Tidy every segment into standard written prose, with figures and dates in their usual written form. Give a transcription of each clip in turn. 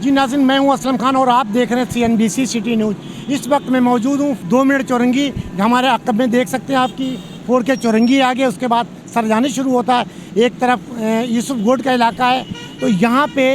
जी नाज़रीन, मैं हूं असलम खान और आप देख रहे हैं CNBC सिटी न्यूज़। इस वक्त मैं मौजूद हूं 2 मिनट चौरंगी। हमारे अक़ब में देख सकते हैं आपकी 4K चौरंगी आगे, उसके बाद सरजानी शुरू होता है। एक तरफ यूसुफ गोड का इलाका है। तो यहाँ पे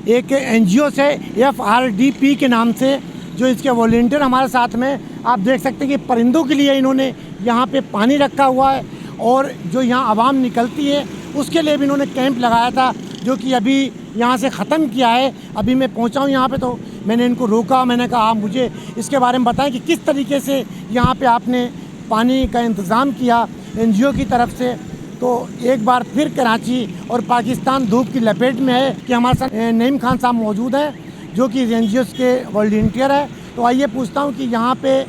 एक NGO से FRDP के नाम से जो इसके वॉलंटियर हमारे साथ में, आप देख सकते हैं कि परिंदों के लिए इन्होंने यहाँ पे पानी रखा हुआ है और जो यहाँ आवाम निकलती है उसके लिए भी इन्होंने कैंप लगाया था, जो कि अभी यहाँ से ख़त्म किया है। अभी मैं पहुँचा हूँ यहाँ पे, तो मैंने इनको रोका, मैंने कहा आप मुझे इसके बारे में बताएं कि किस तरीके से यहाँ पे आपने पानी का इंतज़ाम किया NGO की तरफ से। तो एक बार फिर कराची और पाकिस्तान धूप की लपेट में है कि हमारे साथ नईम खान साहब मौजूद हैं जो कि NGO के वॉलंटियर है। तो आइए पूछता हूँ कि यहाँ पे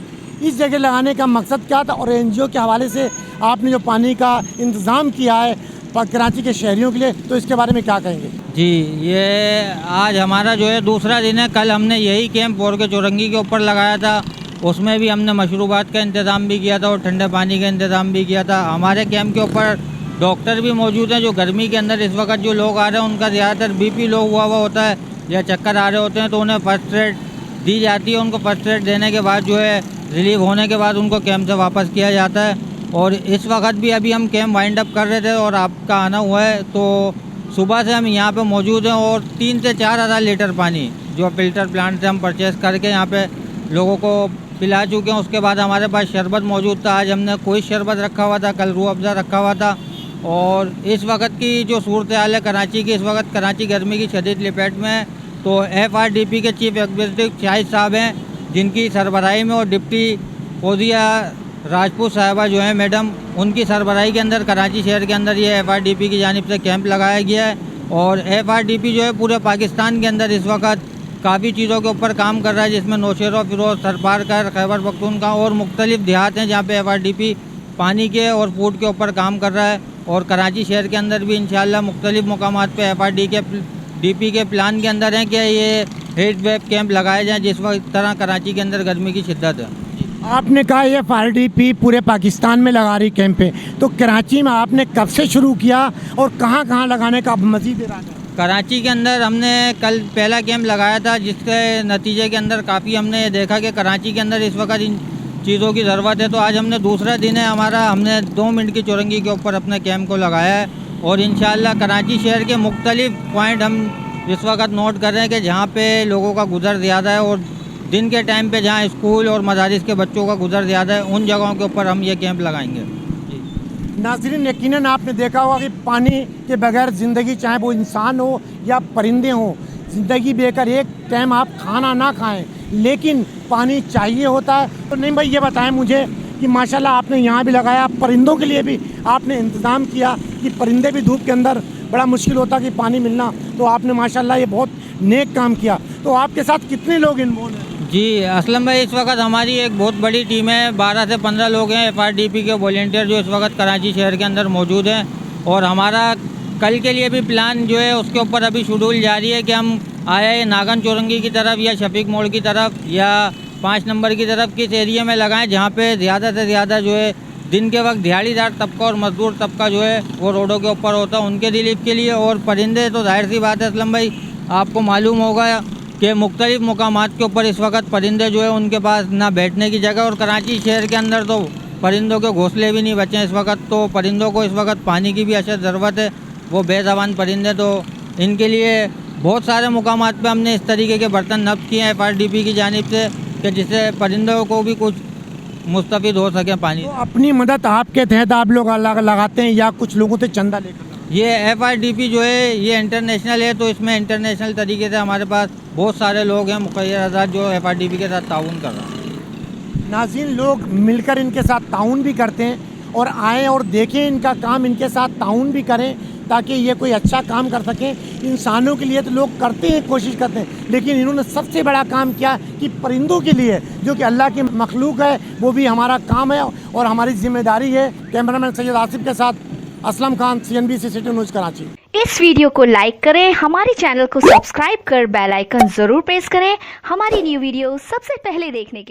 इस जगह लगाने का मकसद क्या था और NGO के हवाले से आपने जो पानी का इंतज़ाम किया है कराची के शहरियों के लिए, तो इसके बारे में क्या कहेंगे? जी, ये आज हमारा जो है दूसरा दिन है। कल हमने यही कैंप 4K चौरंगी के ऊपर लगाया था। उसमें भी हमने मशरूबात का इंतज़ाम भी किया था और ठंडे पानी का इंतज़ाम भी किया था। हमारे कैंप के ऊपर डॉक्टर भी मौजूद हैं। जो गर्मी के अंदर इस वक्त जो लोग आ रहे हैं उनका ज़्यादातर BP लो हुआ होता है या चक्कर आ रहे होते हैं, तो उन्हें फर्स्ट एड दी जाती है। उनको फर्स्ट एड देने के बाद जो है रिलीव होने के बाद उनको कैंप से वापस किया जाता है। और इस वक्त भी अभी हम कैंप वाइंड अप कर रहे थे और आपका आना हुआ है, तो सुबह से हम यहाँ पे मौजूद हैं और 3 से 4 हज़ार लीटर पानी जो फ़िल्टर प्लांट से हम परचेज़ करके यहाँ पे लोगों को पिला चुके हैं। उसके बाद हमारे पास शरबत मौजूद था। आज हमने कोई शरबत रखा हुआ था, कल रूह अफ़ज़ा रखा हुआ था। और इस वक्त की जो सूरत हाल है कराची की, इस वक्त कराची गर्मी की शदीद लपेट में है। तो FRDP के चीफ एग्जीक्यूटिव शाहिद साहब हैं, जिनकी सरबराही में, और डिप्टी फौजिया राजपूत साहिबा जो है मैडम, उनकी सरबराही के अंदर कराची शहर के अंदर ये FRDP की जानिब से कैंप लगाया गया है। और FRDP जो है पूरे पाकिस्तान के अंदर इस वक्त काफ़ी चीज़ों के ऊपर काम कर रहा है, जिसमें नौशेरा फिरोज़, सरपारकर, खैबर पख्तूनख्वा और मुख्तलिफ देहात हैं जहाँ पे FRDP पानी के और फूड के ऊपर काम कर रहा है। और कराची शहर के अंदर भी इंशाअल्लाह मुख्तलिफ मकामात पे FRDP के प्लान के अंदर हैं कि ये हीट वेव कैंप लगाए जाएँ जिस वक्त तरह कराची के अंदर गर्मी की शिद्दत है। आपने कहा FRDP पूरे पाकिस्तान में लगा रही कैंप है, तो कराची में आपने कब से शुरू किया और कहाँ कहाँ लगाने का मज़ीद इरादा है? कराची के अंदर हमने कल पहला कैंप लगाया था, जिसके नतीजे के अंदर काफ़ी हमने ये देखा कि कराची के अंदर इस वक्त इन चीज़ों की ज़रूरत है। तो आज हमने दूसरा दिन है हमारा, हमने 2 मिनट की चौरंगी के ऊपर अपने कैंप को लगाया है। और इंशाअल्लाह कराची शहर के मुख्तलिफ पॉइंट हम इस वक्त नोट कर रहे हैं कि जहाँ पे लोगों का गुज़र ज़्यादा है और दिन के टाइम पे जहाँ स्कूल और मदारिस के बच्चों का गुज़र ज़्यादा है, उन जगहों के ऊपर हम ये कैंप लगाएंगे। नाज़रीन, यकीनन आपने देखा होगा कि पानी के बगैर ज़िंदगी, चाहे वो इंसान हो या परिंदे हों, ज़िंदगी बेकार। एक टाइम आप खाना ना खाएं लेकिन पानी चाहिए होता है। तो नहीं भाई, ये बताएं मुझे कि माशाल्लाह आपने यहाँ भी लगाया, परिंदों के लिए भी आपने इंतज़ाम किया कि परिंदे भी धूप के अंदर बड़ा मुश्किल होता कि पानी मिलना, तो आपने माशाल्लाह ये बहुत नेक काम किया। तो आपके साथ कितने लोग इन्वॉल्व हैं? जी असलम भाई, इस वक्त हमारी एक बहुत बड़ी टीम है। 12 से 15 लोग हैं FRDP के वॉलंटियर जो इस वक्त कराची शहर के अंदर मौजूद हैं। और हमारा कल के लिए भी प्लान जो है उसके ऊपर अभी शेड्यूल जारी है कि हम आया नागन चौरंगी की तरफ या शफीक मोड़ की तरफ या 5 नंबर की तरफ किस एरिया में लगाएं जहाँ पे ज़्यादा से ज़्यादा जो है दिन के वक्त दिहाड़ीदार तबका और मजदूर तबका जो है वो रोडों के ऊपर होता है, उनके रिलीफ के लिए। और परिंदे तो जाहिर सी बात है असलम भाई, आपको मालूम होगा कि मुख्तलिफ मकामात के ऊपर इस वक्त परिंदे जो है उनके पास ना बैठने की जगह, और कराची शहर के अंदर तो परिंदों के घोंसले भी नहीं बचे इस वक्त। तो परिंदों को इस वक्त पानी की भी अशद ज़रूरत है, वो बेज़बान परिंदे। तो इनके लिए बहुत सारे मकामात पे हमने इस तरीके के बर्तन नस्ब किए हैं FRDP की जानिब से कि जिससे परिंदों को भी कुछ मुस्तफ़ीद हो सके पानी। तो अपनी मदद आपके तहत आप लोग लगाते हैं या कुछ लोगों से चंदा लेकर? ये FRDP जो है ये इंटरनेशनल है, तो इसमें इंटरनेशनल तरीके से हमारे पास बहुत सारे लोग हैं मुक़र्रर आज़ाद जो FRDP के साथ ताउन कर रहे हैं। नाज़रीन, लोग मिलकर इनके साथ ताउन भी करते हैं और आएँ और देखें इनका काम, इनके साथ ताउन भी करें ताकि ये कोई अच्छा काम कर सकें। इंसानों के लिए तो लोग करते हैं, कोशिश करते हैं, लेकिन इन्होंने सबसे बड़ा काम किया कि परिंदों के लिए, जो कि अल्लाह की मखलूक है, वो भी हमारा काम है और हमारी जिम्मेदारी है। कैमरामैन सैयद आसिफ के साथ Aslam Khan, CNBC city news Karachi. इस वीडियो को लाइक करें, हमारे चैनल को सब्सक्राइब कर बेल आइकन जरूर प्रेस करें हमारी न्यू वीडियो सबसे पहले देखने के लिए।